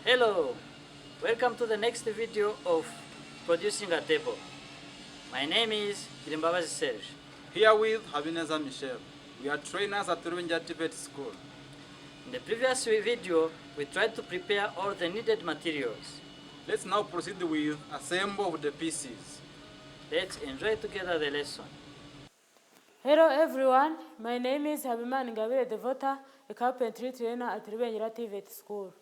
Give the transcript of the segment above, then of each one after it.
Hello, welcome to the next video of producing a table. My name is Kirimbabazi Serge. Here with Habineza Michelle. We are trainers at Rubenja Tibet School. In the previous video, we tried to prepare all the needed materials. Let's now proceed with assemble of the pieces. Let's enjoy together the lesson. Hello everyone, my name is Habimana Ngabire Devota, a carpentry trainer at Rubenja Tibet School.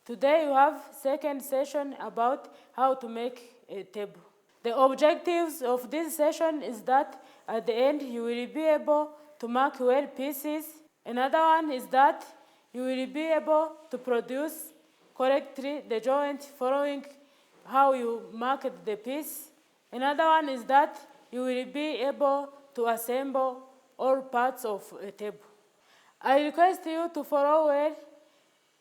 Today we have second session about how to make a table. The objectives of this session is that at the end you will be able to mark well pieces. Another one is that you will be able to produce correctly the joint following how you marked the piece. Another one is that you will be able to assemble all parts of a table. I request you to follow well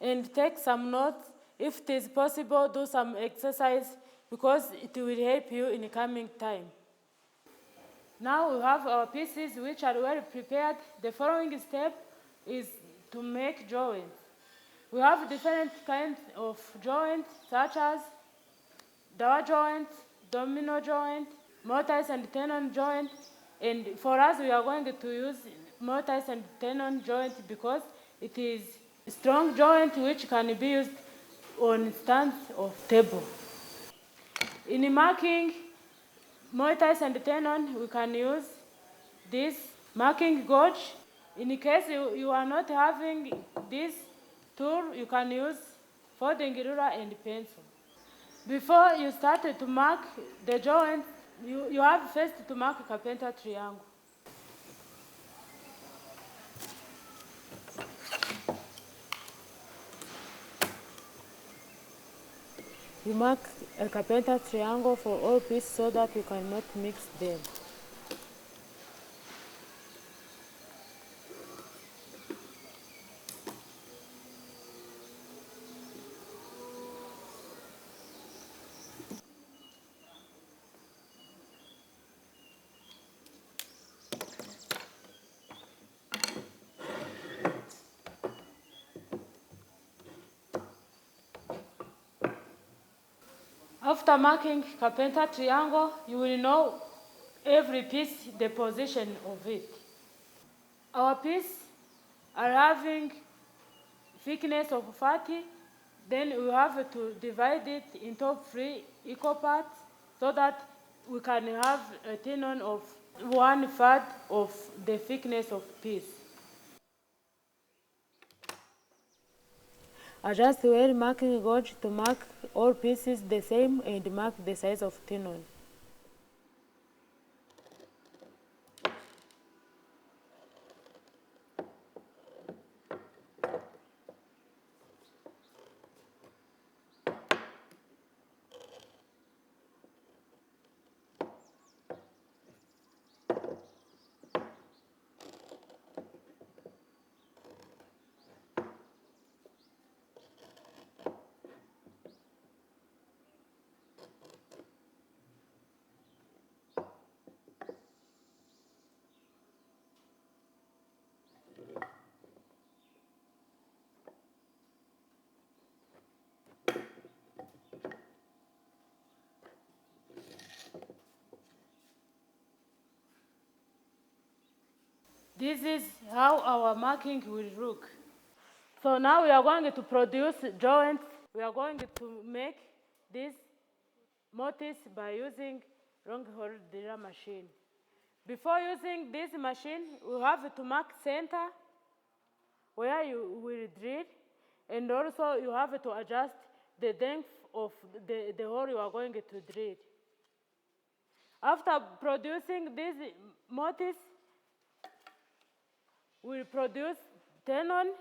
and take some notes. If it is possible, do some exercise because it will help you in the coming time. Now we have our pieces which are well prepared. The following step is to make joints. We have different kinds of joints such as door joint, domino joint, mortise and tenon joint. And for us, we are going to use mortise and tenon joint because it is a strong joint which can be used on stands of table. In marking mortise and tenon, we can use this marking gauge. In case you are not having this tool, you can use folding ruler and pencil. Before you start to mark the joint, you have first to mark a carpenter triangle. You mark a carpenter triangle for all pieces so that you cannot mix them. After marking carpenter triangle, you will know every piece, the position of it. Our piece are having thickness of 40, then we have to divide it into 3 equal parts so that we can have a tenon of 1/3 of the thickness of piece. Adjust well marking gauge to mark all pieces the same and mark the size of tenon. This is how our marking will look. So now we are going to produce joints. We are going to make this mortise by using long hole driller machine. Before using this machine, we have to mark center where you will drill, and also you have to adjust the length of the hole you are going to drill. After producing this mortise, we produce tenon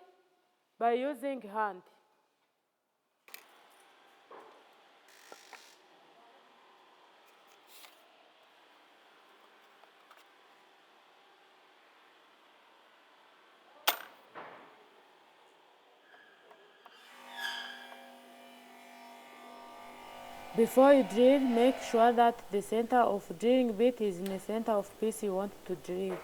by using hand. Before you drill, make sure that the center of drilling bit is in the center of piece you want to drill.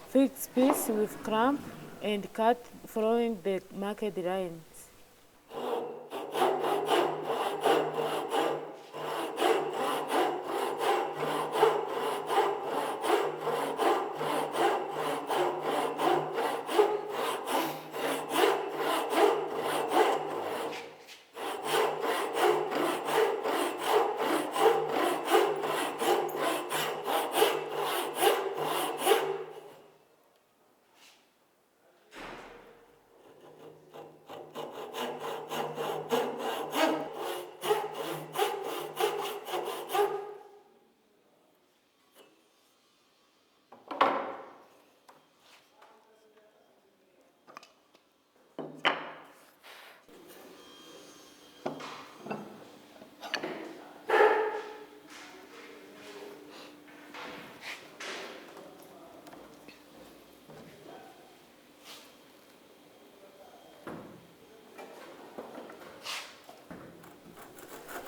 Fix piece with clamp and cut following the marked lines.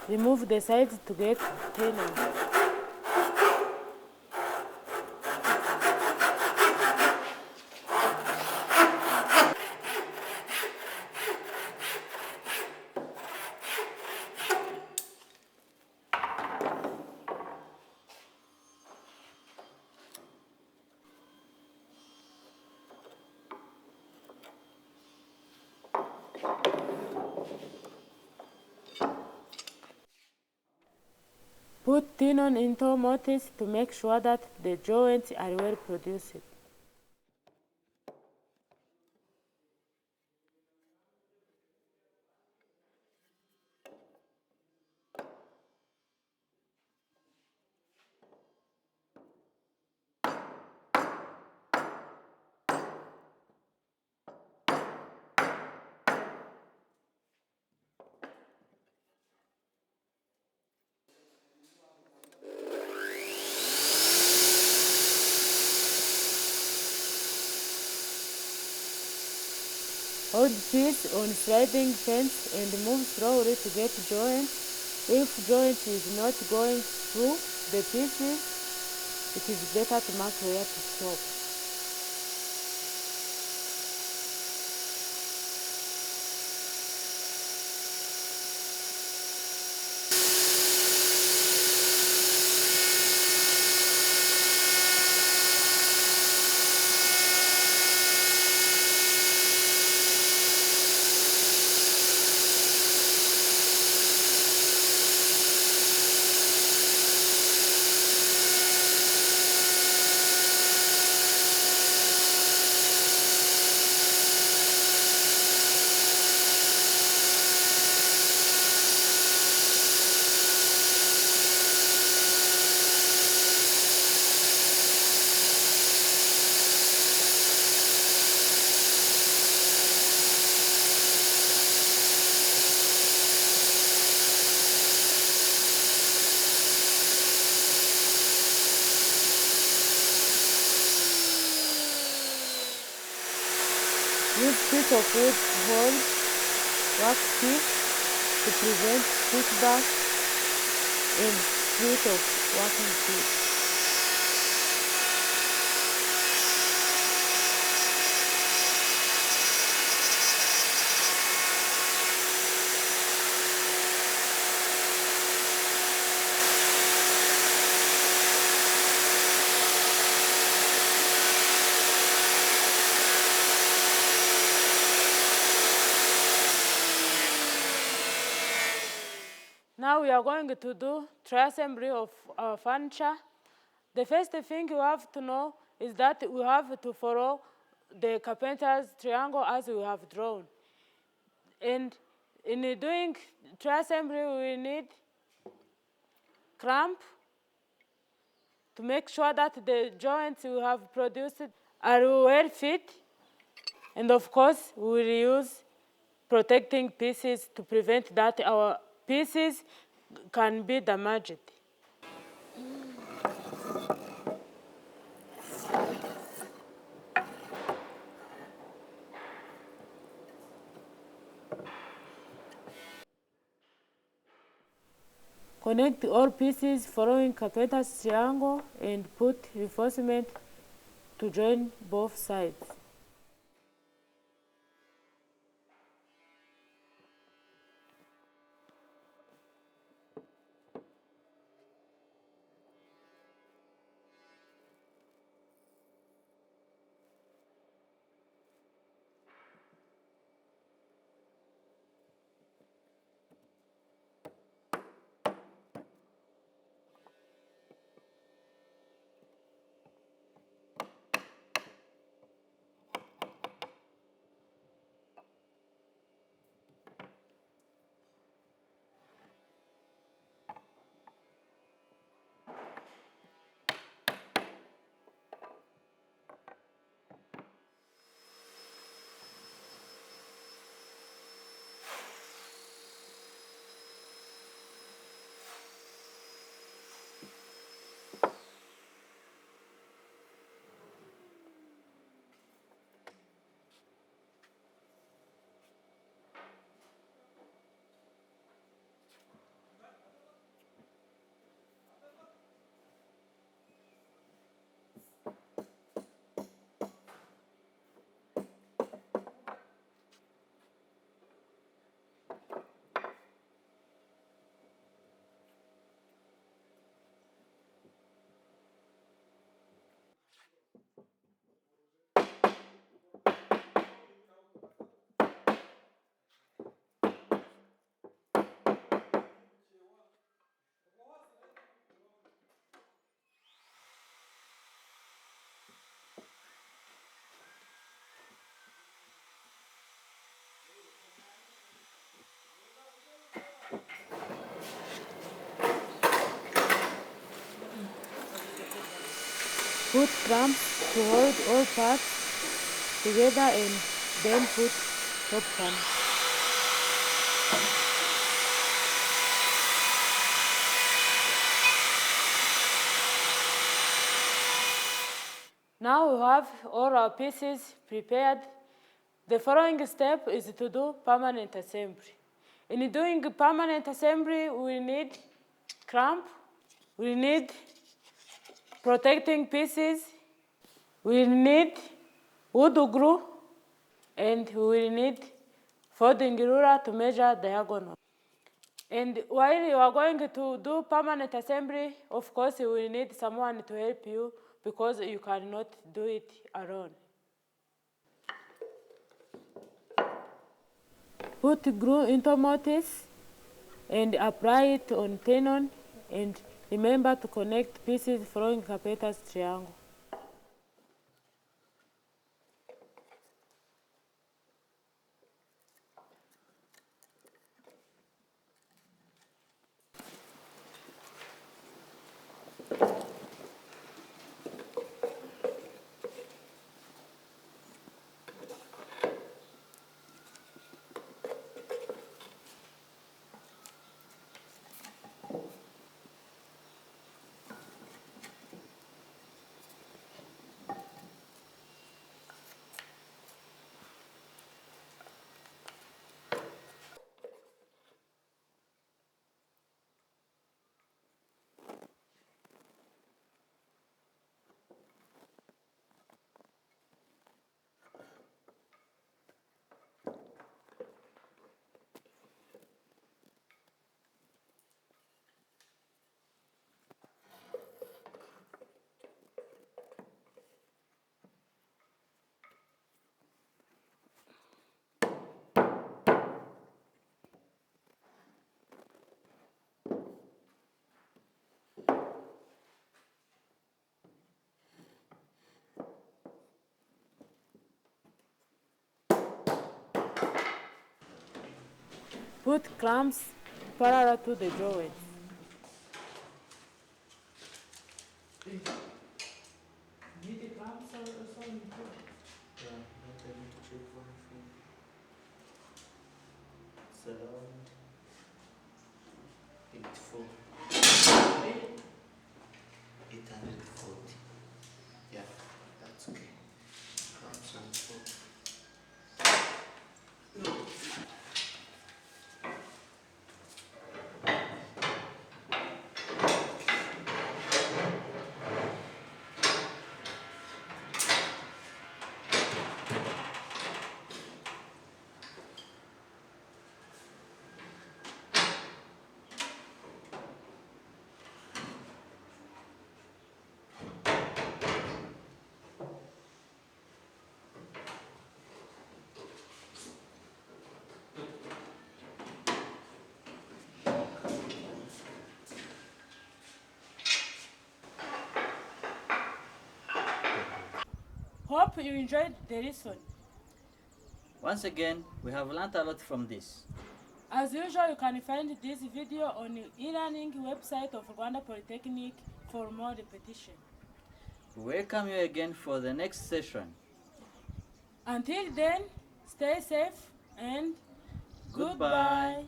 Remove the sides to get thinner. Put tenon into mortise to make sure that the joints are well produced. Hold piece on sliding fence and move slowly to get joint. If joint is not going through the pieces, it is better to mark where to stop. Use piece of wood hold wax tip to prevent feedback and split of working tip. Now we are going to do tri-assembly of our furniture. The first thing you have to know is that we have to follow the carpenter's triangle as we have drawn. And in doing tri-assembly, we need clamp to make sure that the joints we have produced are well fit. And of course, we will use protecting pieces to prevent that our pieces can be damaged. Connect all pieces following carpenter's triangle and put reinforcement to join both sides. Put clamps to hold all parts together and then put top clamps. Now we have all our pieces prepared. The following step is to do permanent assembly. In doing permanent assembly, we need clamp, we need protecting pieces, we need wood glue, and we need folding ruler to measure diagonal. And while you are going to do permanent assembly, of course, you will need someone to help you because you cannot do it alone. Put glue into mortise and apply it on tenon, and remember to connect pieces following carpenter's triangle. Put clamps parallel to the joints. It's around 84. 840. Yeah, that's okay. Clamps on 4. Hope you enjoyed the lesson. Once again, we have learned a lot from this. As usual, you can find this video on the e-learning website of Rwanda Polytechnic for more repetition. We welcome you again for the next session. Until then, stay safe and Goodbye. goodbye.